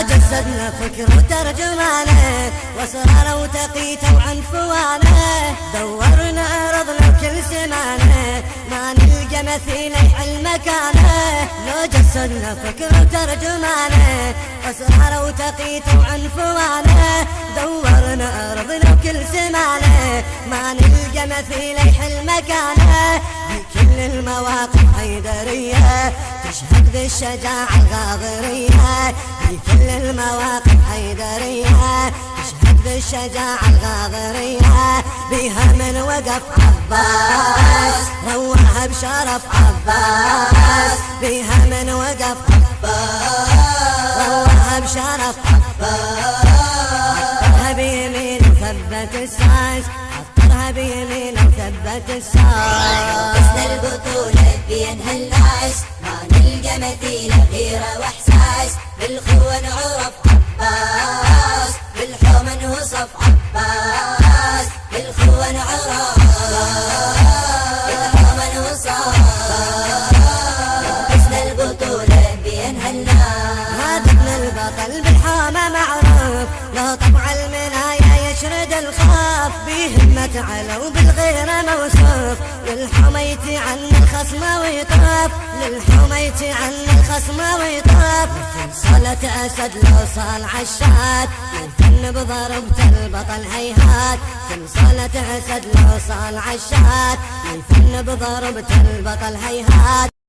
جسدنا فكر وترجمانه واسرار وتقيته وعنفوانه دورنا ارضنا بكل سمانه ما نلقى مثيل يحل مكانه لو جسدنا فكر وترجمانه واسرار وتقيته وعنفوانه دورنا ارضنا بكل سمانه ما نلقى مثيل يحل مكانه بكل المواقف حيدريه تشهد بالشجاعة الغاضرية بكل المواقف حيدرية تشهد بالشجاعة الغاضرية بها من وقف عباس روعها بشرف عباس بها من وقف عباس روعها بشرف عباس عطرها بيمين وثبت الساس عطرها بيمين وثبت الساس حسن البطولة بينها الناس ما نلقى مثيله غيره واحساس بالخون عرف عباس بالحومن وصف عباس بالخون عرف بالحومن وصف حسن البطولة بينها الناس هذا ابن البطل بالحامة معروف له طبع المنايا يشرد الخاف بهمة علو بالغيرة موصوف للحميت عن الخصم ويطاف للحميت عن الخصم ويطاف صلة أسد لو صال عشاد الفن بضربة البطل هيهات صلة أسد لو صال عشاد الفن بضربة البطل هيهات